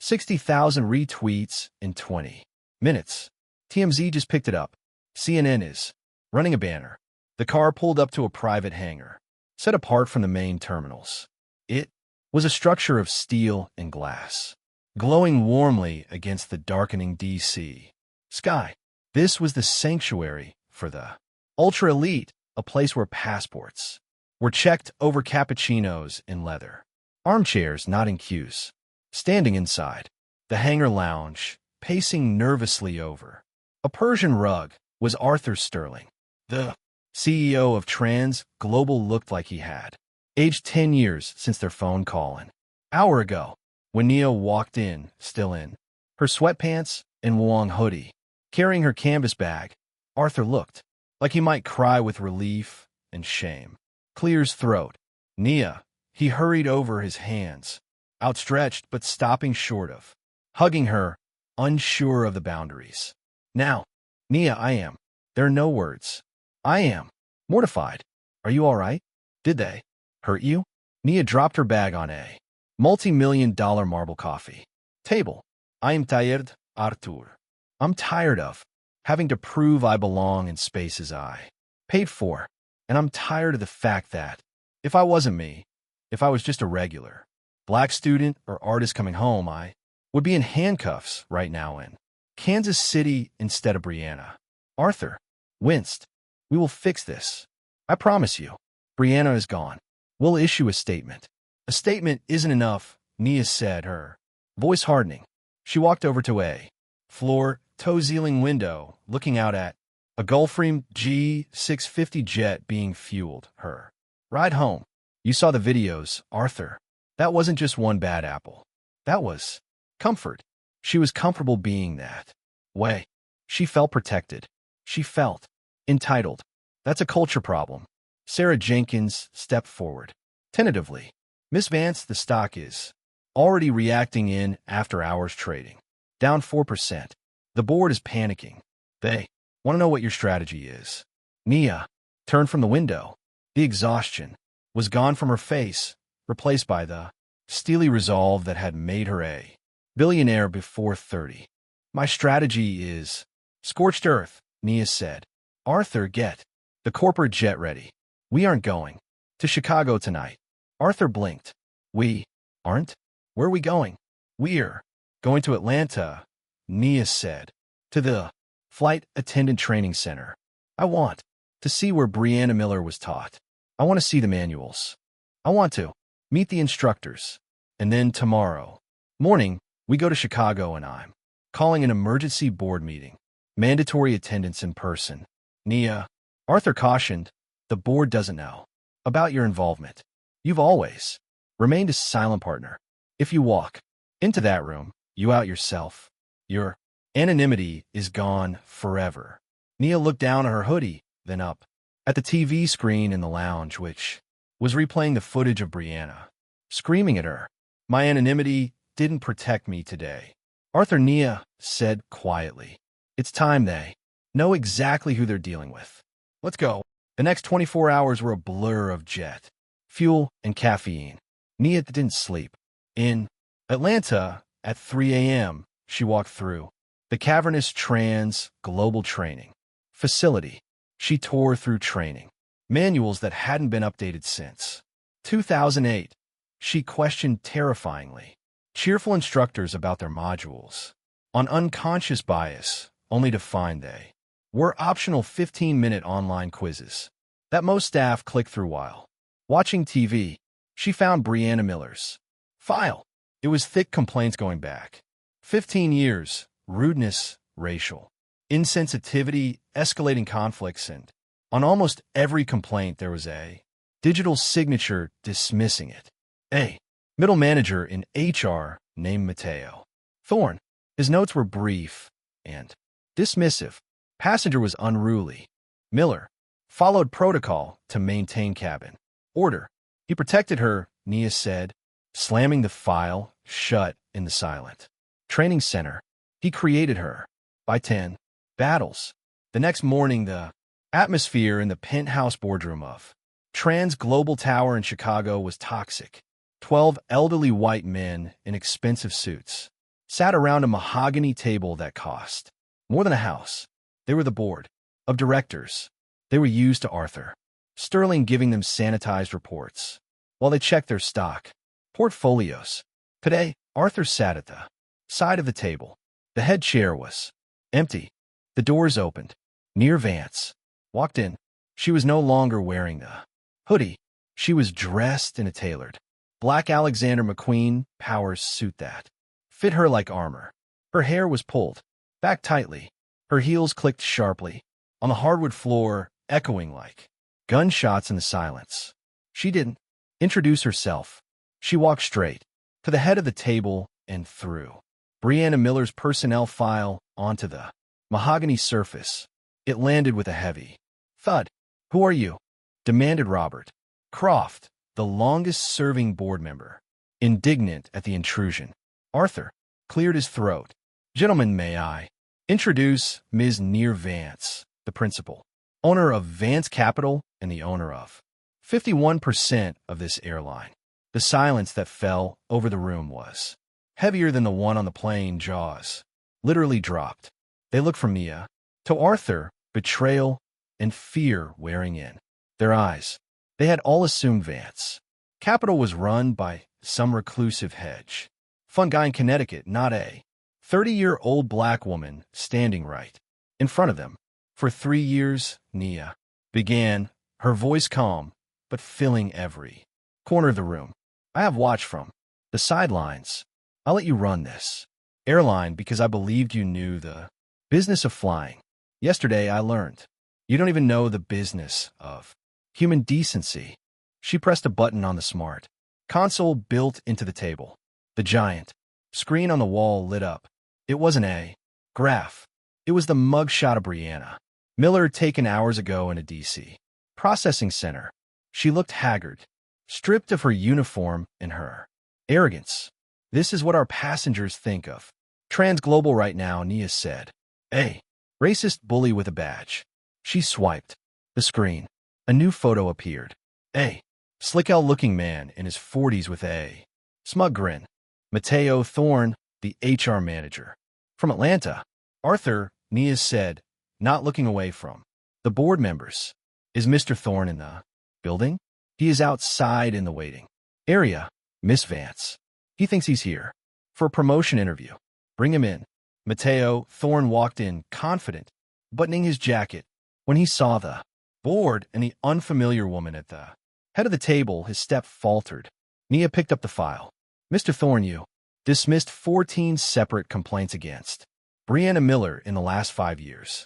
60,000 retweets in 20 minutes. TMZ just picked it up. CNN is running a banner. The car pulled up to a private hangar, set apart from the main terminals. It was a structure of steel and glass, glowing warmly against the darkening D.C. sky. This was the sanctuary for the ultra-elite, a place where passports were checked over cappuccinos in leather. Armchairs not in queues. Standing inside the hangar lounge, pacing nervously over a Persian rug, was Arthur Sterling. The CEO of Trans Global looked like he had aged 10 years since their phone call an hour ago. When Nia walked in, still in her sweatpants and long hoodie, carrying her canvas bag, Arthur looked like he might cry with relief and shame. Clears throat. Nia. He hurried over his hands, outstretched but stopping short of, hugging her, unsure of the boundaries. Now, Nia, I am. There are no words. I am. Mortified. Are you all right? Did they hurt you? Nia dropped her bag on a multi-million-dollar marble coffee table. I am tired, Arthur. I'm tired of having to prove I belong in spaces I paid for, and I'm tired of the fact that if I wasn't me, if I was just a regular black student or artist coming home, I would be in handcuffs right now in Kansas City instead of Brianna. Arthur winced. We will fix this. I promise you. Brianna is gone. We'll issue a statement. A statement isn't enough, Nia said, her voice hardening. She walked over to a floor, toe-ceiling window, looking out at a Gulfstream G650 jet being fueled. Her ride home. You saw the videos, Arthur. That wasn't just one bad apple. That was comfort. She was comfortable being that way. She felt protected. She felt entitled. That's a culture problem. Sarah Jenkins stepped forward. Tentatively. Miss Vance, the stock is already reacting in after-hours trading. Down 4%. The board is panicking. They want to know what your strategy is. Nia turned from the window. The exhaustion was gone from her face, replaced by the steely resolve that had made her a billionaire before 30. My strategy is scorched earth, Nia said. Arthur, get the corporate jet ready. We aren't going to Chicago tonight. Arthur blinked. We aren't? Where are we going? We're going to Atlanta, Nia said. To the flight attendant training center. I want to see where Brianna Miller was taught. I want to see the manuals. I want to meet the instructors. And then tomorrow morning, we go to Chicago and I'm calling an emergency board meeting. Mandatory attendance in person. Nia, Arthur cautioned, the board doesn't know about your involvement. You've always remained a silent partner. If you walk into that room, you out yourself. Your anonymity is gone forever. Nia looked down at her hoodie, then up at the TV screen in the lounge, which was replaying the footage of Brianna screaming at her. My anonymity didn't protect me today. Arthur, Nia said quietly. It's time they know exactly who they're dealing with. Let's go. The next 24 hours were a blur of jet, fuel, and caffeine. Nia didn't sleep. In Atlanta, at 3 a.m., she walked through the cavernous global training facility. She tore through training manuals that hadn't been updated since 2008. She questioned terrifyingly cheerful instructors about their modules on unconscious bias, only to find they were optional 15-minute online quizzes that most staff clicked through while watching TV. She found Brianna Miller's file. It was thick complaints going back 15 years, rudeness, racial insensitivity, escalating conflicts, and on almost every complaint there was a digital signature dismissing it. A middle manager in HR named Mateo Thorne. His notes were brief and dismissive. Passenger was unruly. Miller followed protocol to maintain cabin order. He protected her, Nia said, slamming the file shut in the silent training center. He created her by 10 battles. The next morning, the atmosphere in the penthouse boardroom of Trans Global Tower in Chicago was toxic. 12 elderly white men in expensive suits sat around a mahogany table that cost more than a house. They were the board of directors. They were used to Arthur Sterling giving them sanitized reports while they checked their stock portfolios. Today, Arthur sat at the side of the table. The head chair was empty. The doors opened. Nia Vance walked in. She was no longer wearing the hoodie. She was dressed in a tailored black Alexander McQueen Powers suit that fit her like armor. Her hair was pulled back tightly. Her heels clicked sharply on the hardwood floor, echoing like gunshots in the silence. She didn't introduce herself. She walked straight to the head of the table and threw Brianna Miller's personnel file onto the mahogany surface. It landed with a heavy thud. Who are you? Demanded Robert Croft, the longest-serving board member, indignant at the intrusion. Arthur cleared his throat. "Gentlemen, may I introduce Ms. Near Vance, the principal, owner of Vance Capital and the owner of 51% of this airline." The silence that fell over the room was heavier than the one on the plane. Jaws literally dropped. They looked from Mia to Arthur, betrayal and fear wearing in their eyes. They had all assumed Vance Capital was run by some reclusive hedge fund guy in Connecticut, not a 30-year-old black woman standing right in front of them. "For 3 years," Nia began, her voice calm but filling every corner of the room, "I have watched from the sidelines. I'll let you run this airline because I believed you knew the business of flying. Yesterday I learned you don't even know the business of human decency." She pressed a button on the smart console built into the table. The giant screen on the wall lit up. It wasn't a graph. It was the mugshot of Brianna Miller, taken hours ago in a DC processing center. She looked haggard, stripped of her uniform and her arrogance. "This is what our passengers think of Transglobal right now," Nia said. "A racist bully with a badge." She swiped the screen. A new photo appeared. A slick-out-looking man in his 40s with a smug grin. Mateo Thorne, the HR manager. "From Atlanta." "Arthur," Nia said, not looking away from the board members. "Is Mr. Thorne in the building?" "He is outside in the waiting area, Miss Vance. He thinks he's here for a promotion interview." "Bring him in." Mateo Thorne walked in, confident, buttoning his jacket. When he saw the board and the unfamiliar woman at the head of the table, his step faltered. Nia picked up the file. "Mr. Thorne, you dismissed 14 separate complaints against Brianna Miller in the last 5 years.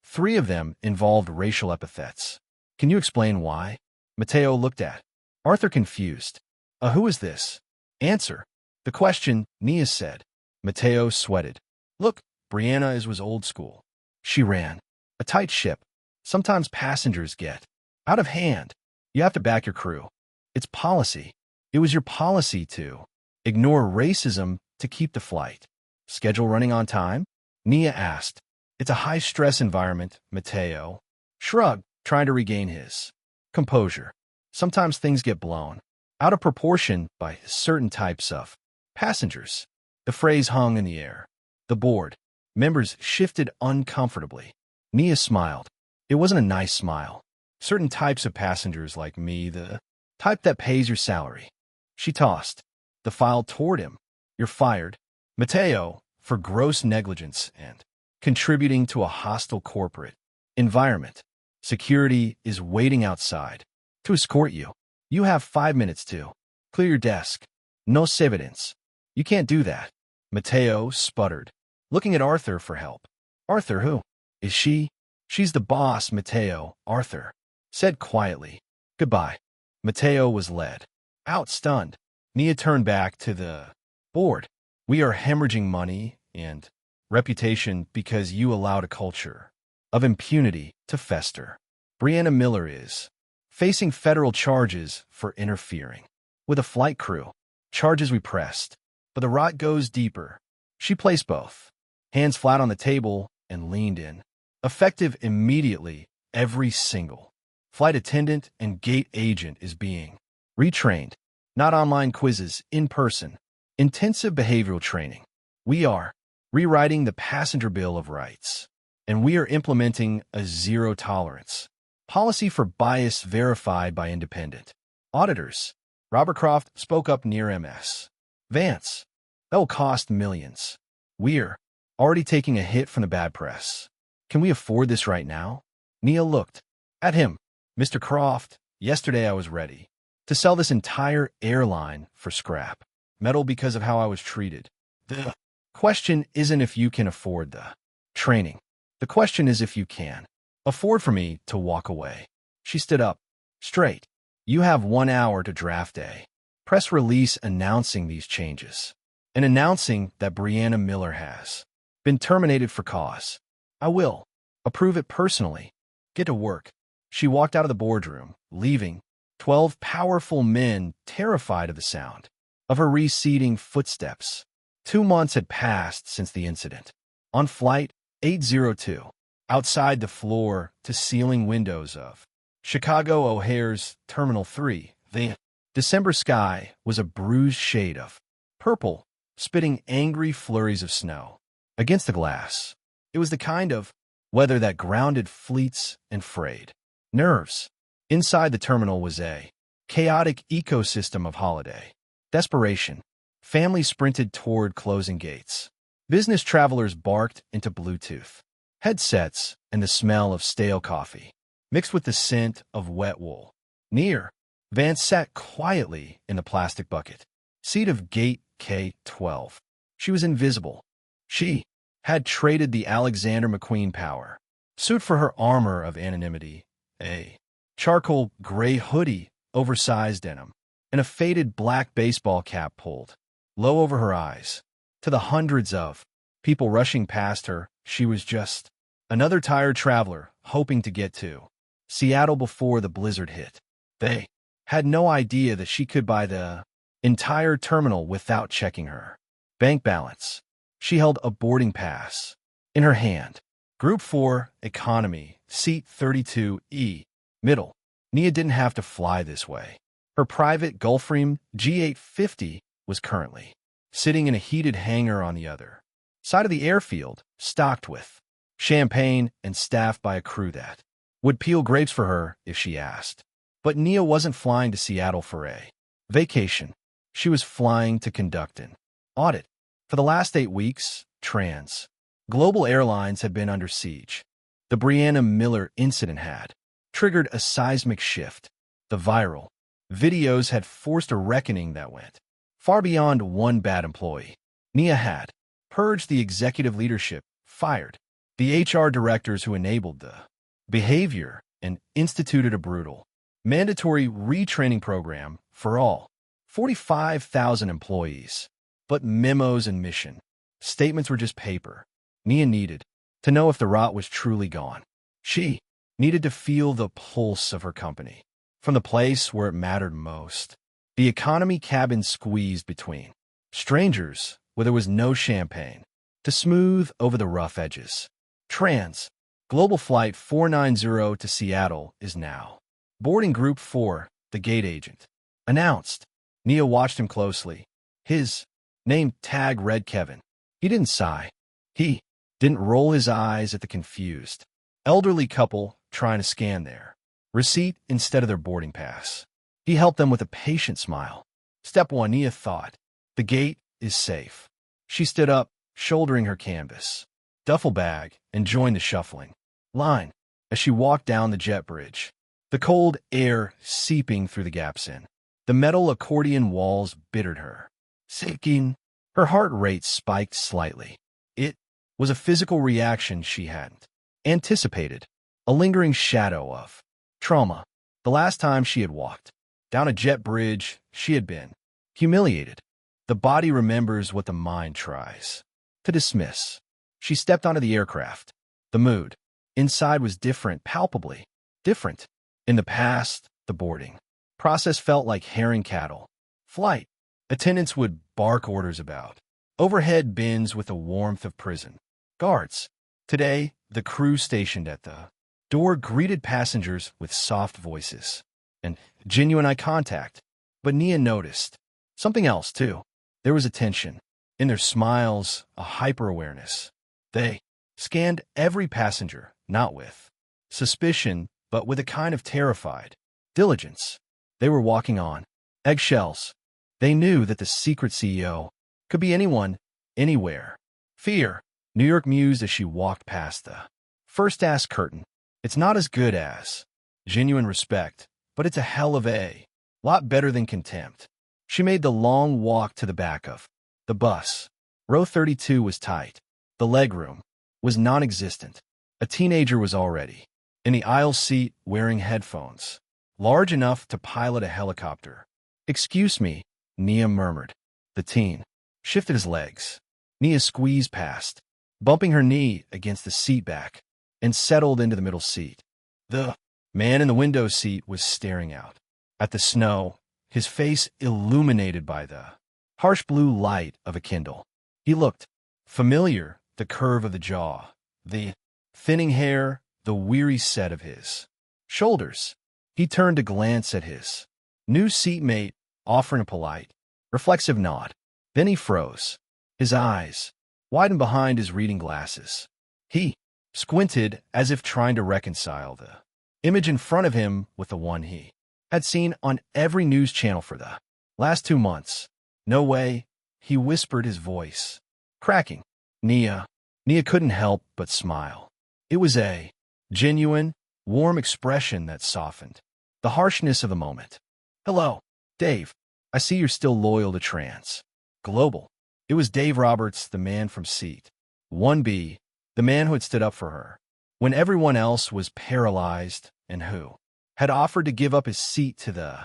3 of them involved racial epithets. Can you explain why?" Mateo looked at Arthur, confused. Who is this?" "Answer the question," Nia said. Mateo sweated. "Look, Brianna was old school. She ran a tight ship. Sometimes passengers get out of hand. You have to back your crew. It's policy. It was your policy to ignore racism to keep the flight schedule running on time?" Nia asked. "It's a high-stress environment," Mateo shrugged, trying to regain his composure. "Sometimes things get blown out of proportion by certain types of passengers." The phrase hung in the air. The board members shifted uncomfortably. Nia smiled. It wasn't a nice smile. "Certain types of passengers like me, the type that pays your salary." She tossed the file toward him. "You're fired, Mateo, for gross negligence and contributing to a hostile corporate environment. Security is waiting outside to escort you. You have 5 minutes to clear your desk. No evidence. You can't do that." Mateo sputtered, looking at Arthur for help. "Arthur, who is she?" "She's the boss, Mateo," Arthur said quietly. "Goodbye." Mateo was led out, stunned. Nia turned back to the board. "We are hemorrhaging money and reputation because you allowed a culture of impunity to fester. Brianna Miller is facing federal charges for interfering with a flight crew. Charges we pressed, but the rot goes deeper." She placed both hands flat on the table and leaned in. "Effective immediately, every single flight attendant and gate agent is being retrained. Not online quizzes, in person. Intensive behavioral training. We are rewriting the passenger Bill of Rights, and we are implementing a zero-tolerance policy for bias verified by independent auditors." Robert Croft spoke up near MS. "Vance, that will cost millions. We're already taking a hit from the bad press. Can we afford this right now?" Nia looked at him. "Mr. Croft, yesterday I was ready to sell this entire airline for scrap metal because of how I was treated. The question isn't if you can afford the training. The question is if you can afford for me to walk away." She stood up straight. "You have 1 hour to draft a press release announcing these changes and announcing that Brianna Miller has been terminated for cause. I will approve it personally. Get to work." She walked out of the boardroom, leaving 12 powerful men terrified of the sound of her receding footsteps. 2 months had passed since the incident. On Flight 802, outside the floor-to-ceiling windows of Chicago O'Hare's Terminal 3, the December sky was a bruised shade of purple, spitting angry flurries of snow against the glass. It was the kind of weather that grounded fleets and frayed nerves. Inside the terminal was a chaotic ecosystem of holiday desperation. Families sprinted toward closing gates. Business travelers barked into Bluetooth headsets, and the smell of stale coffee mixed with the scent of wet wool. Near, Vance sat quietly in the plastic bucket seat of Gate K-12. She was invisible. She had traded the Alexander McQueen power suit for her armor of anonymity, a charcoal gray hoodie, oversized denim, and a faded black baseball cap pulled low over her eyes. To the hundreds of people rushing past her, she was just another tired traveler hoping to get to Seattle before the blizzard hit. They had no idea that she could buy the entire terminal without checking her bank balance. She held a boarding pass in her hand. Group 4, Economy, Seat 32E, Middle. Nia didn't have to fly this way. Her private Gulfstream G850 was currently sitting in a heated hangar on the other side of the airfield, stocked with champagne and staffed by a crew that would peel grapes for her if she asked. But Nia wasn't flying to Seattle for a vacation. She was flying to conduct an audit. For the last 8 weeks, global airlines had been under siege. The Breonna Miller incident had triggered a seismic shift. The viral videos had forced a reckoning that went far beyond one bad employee. Nia had purged the executive leadership, fired the HR directors who enabled the behavior, and instituted a brutal, mandatory retraining program for all 45,000 employees. But memos and mission statements were just paper. Nia needed to know if the rot was truly gone. She needed to feel the pulse of her company from the place where it mattered most. The economy cabin squeezed between strangers where there was no champagne to smooth over the rough edges. Global Flight 490 to Seattle is now boarding Group 4, the gate agent announced. Nia watched him closely. His name tag read Kevin. He didn't sigh. He didn't roll his eyes at the confused elderly couple trying to scan their receipt instead of their boarding pass. He helped them with a patient smile. Step 1, Nia thought. The gate is safe. She stood up, shouldering her canvas duffel bag, and joined the shuffling line as she walked down the jet bridge, the cold air seeping through the gaps in the metal accordion walls bittered her. Sinking, her heart rate spiked slightly. It was a physical reaction she hadn't anticipated, a lingering shadow of trauma. The last time she had walked down a jet bridge, she had been humiliated. The body remembers what the mind tries to dismiss. She stepped onto the aircraft. The mood inside was different, palpably different. In the past, the boarding process felt like herring cattle. Flight attendants would bark orders about overhead bins with the warmth of prison guards. Today, the crew stationed at the door greeted passengers with soft voices and genuine eye contact. But Nia noticed something else, too. There was a tension in their smiles, a hyper-awareness. They scanned every passenger, not with suspicion, but with a kind of terrified diligence. They were walking on eggshells. They knew that the secret CEO could be anyone, anywhere. Fear, New York mused as she walked past the first-class curtain. It's not as good as genuine respect, but it's a hell of a lot better than contempt. She made the long walk to the back of the bus. Row 32 was tight. The legroom was non-existent. A teenager was already in the aisle seat wearing headphones, large enough to pilot a helicopter. "Excuse me," Nia murmured. The teen shifted his legs. Nia squeezed past, bumping her knee against the seat back, and settled into the middle seat. The man in the window seat was staring out at the snow, his face illuminated by the harsh blue light of a Kindle. He looked familiar, the curve of the jaw, the thinning hair, the weary set of his shoulders. He turned to glance at his new seatmate, offering a polite, reflexive nod. Then he froze. His eyes widened behind his reading glasses. He squinted as if trying to reconcile the image in front of him with the one he had seen on every news channel for the last 2 months. No way, he whispered, his voice cracking. Nia couldn't help but smile. It was a genuine, warm expression that softened the harshness of the moment. Hello, Dave. I see you're still loyal to Trans Global. It was Dave Roberts, the man from seat 1B, the man who had stood up for her when everyone else was paralyzed and who had offered to give up his seat to the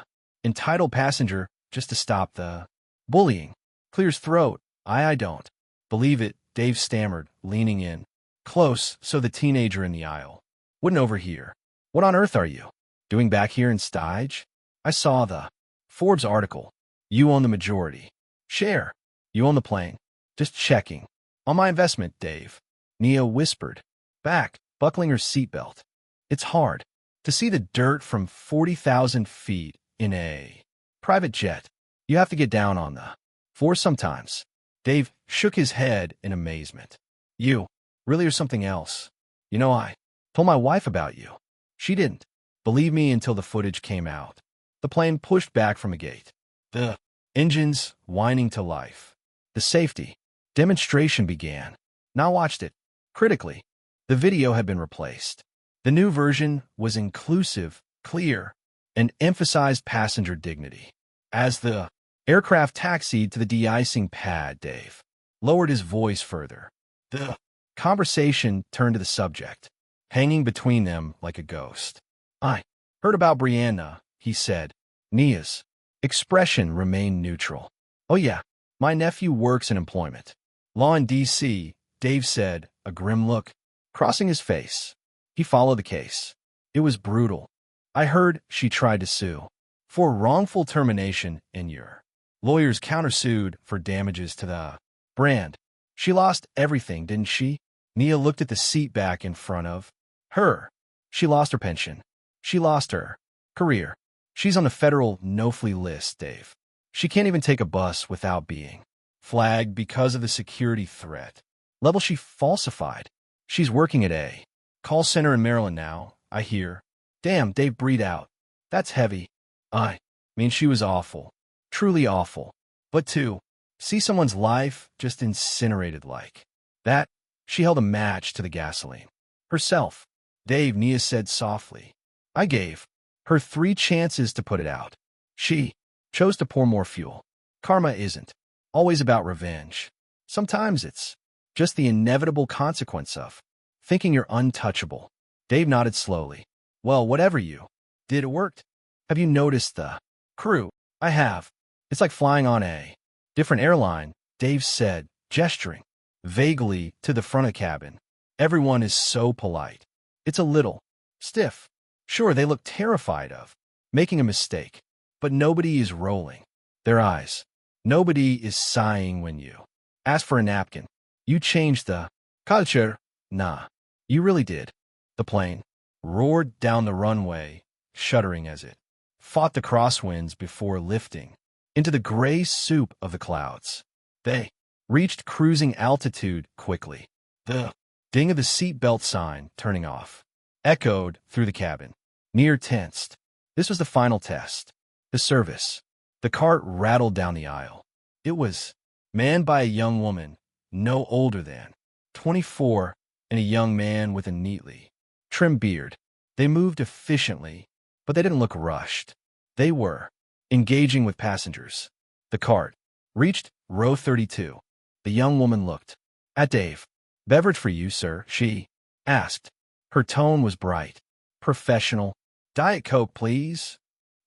entitled passenger just to stop the bullying. Clear his throat. I don't believe it, Dave stammered, leaning in close so the teenager in the aisle wouldn't overhear. What on earth are you doing back here in Stige? I saw the Forbes article. You own the majority share. You own the plane. Just checking on my investment, Dave. Nia whispered back, buckling her seatbelt. It's hard to see the dirt from 40,000 feet in a private jet. You have to get down on the floor sometimes. Dave shook his head in amazement. You really are something else. You know, I told my wife about you. She didn't believe me until the footage came out. The plane pushed back from a gate, the engines whining to life. The safety demonstration began. Now watched it critically. The video had been replaced. The new version was inclusive, clear, and emphasized passenger dignity. As the aircraft taxied to the de-icing pad, Dave lowered his voice further. The conversation turned to the subject, hanging between them like a ghost. I heard about Brianna, he said. Nia's expression remained neutral. Oh yeah, my nephew works in employment law in D.C., Dave said, a grim look crossing his face. He followed the case. It was brutal. I heard she tried to sue for wrongful termination, and your lawyers countersued for damages to the brand. She lost everything, didn't she? Nia looked at the seat back in front of her. She lost her pension. She lost her career. She's on the federal no-flee list, Dave. She can't even take a bus without being flagged because of the security threat level she falsified. She's working at a call center in Maryland now, I hear. Damn, Dave breathed out. That's heavy. I mean, she was awful. Truly awful. But to see someone's life just incinerated like that, she held a match to the gasoline. Herself. Dave, Nia said softly. I gave her 3 chances to put it out. She chose to pour more fuel. Karma isn't always about revenge. Sometimes it's just the inevitable consequence of thinking you're untouchable. Dave nodded slowly. Well, whatever you did, it worked. Have you noticed the crew? I have. It's like flying on a different airline, Dave said, gesturing vaguely to the front of the cabin. Everyone is so polite. It's a little stiff. Sure, they look terrified of making a mistake, but nobody is rolling their eyes. Nobody is sighing when you ask for a napkin. You changed the culture. Nah, you really did. The plane roared down the runway, shuddering as it fought the crosswinds before lifting into the gray soup of the clouds. They reached cruising altitude quickly. The ding of the seatbelt sign turning off echoed through the cabin. Nia tensed. This was the final test. The service. The cart rattled down the aisle. It was manned by a young woman, no older than 24, and a young man with a neatly trimmed beard. They moved efficiently, but they didn't look rushed. They were engaging with passengers. The cart reached row 32. The young woman looked at Dave. Beverage for you, sir, she asked. Her tone was bright, professional. Diet Coke, please,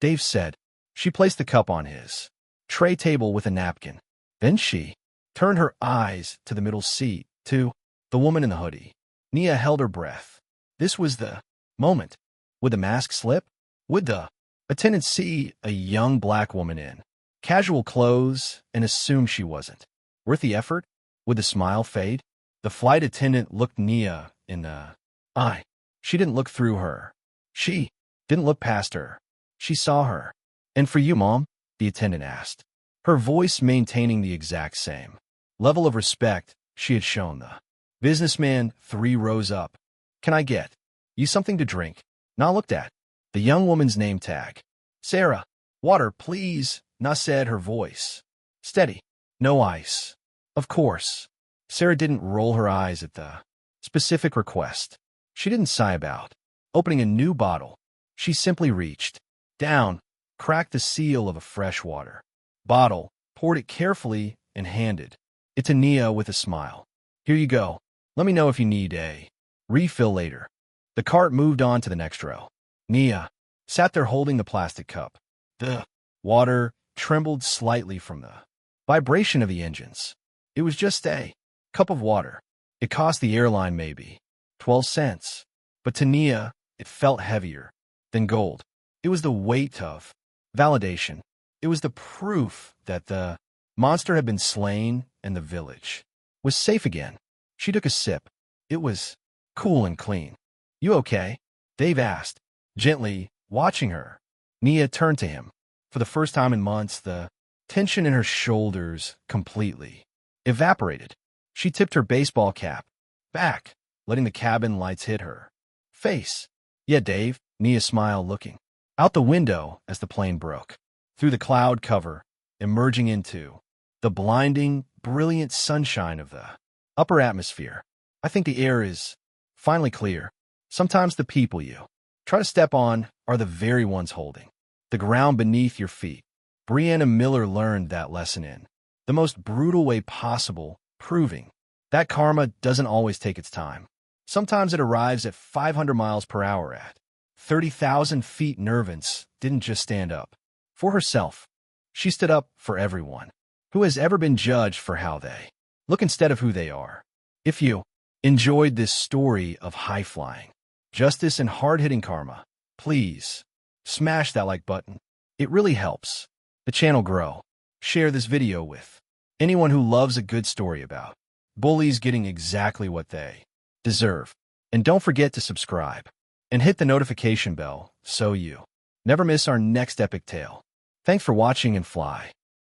Dave said. She placed the cup on his tray table with a napkin. Then she turned her eyes to the middle seat, to the woman in the hoodie. Nia held her breath. This was the moment. Would the mask slip? Would the Attendants see a young black woman in casual clothes and assume she wasn't worth the effort. Would the smile fade? The flight attendant looked Nia in the eye. She didn't look through her. She didn't look past her. She saw her. "And for you, Mom?" the attendant asked, her voice maintaining the exact same level of respect she had shown the businessman 3 rows up. "Can I get you something to drink?" Na looked at the young woman's name tag. "Sarah, water, please," Na said, her voice steady. "No ice." Of course. Sarah didn't roll her eyes at the specific request. She didn't sigh about opening a new bottle. She simply reached down, cracked the seal of a fresh water bottle, poured it carefully, and handed it to Nia with a smile. "Here you go. Let me know if you need a refill later." The cart moved on to the next row. Nia sat there holding the plastic cup. The water trembled slightly from the vibration of the engines. It was just a cup of water. It cost the airline maybe 12 cents. But to Nia, it felt heavier than gold. It was the weight of validation. It was the proof that the monster had been slain and the village was safe again. She took a sip. It was cool and clean. "You okay?" Dave asked, gently, watching her. Nia turned to him. For the first time in months, the tension in her shoulders completely evaporated. She tipped her baseball cap back, letting the cabin lights hit her face. "Yeah, Dave," Nia smiled, looking out the window as the plane broke through the cloud cover, emerging into the blinding, brilliant sunshine of the upper atmosphere. "I think the air is finally clear. Sometimes the people you try to step on are the very ones holding the ground beneath your feet." Brianna Miller learned that lesson in the most brutal way possible, proving that karma doesn't always take its time. Sometimes it arrives at 500 miles per hour at 30,000 feet. Nervance didn't just stand up for herself. She stood up for everyone who has ever been judged for how they look instead of who they are. If you enjoyed this story of high-flying justice and hard-hitting karma, please smash that like button. It really helps the channel grow. Share this video with anyone who loves a good story about bullies getting exactly what they deserve. And don't forget to subscribe and hit the notification bell so you never miss our next epic tale. Thanks for watching and fly.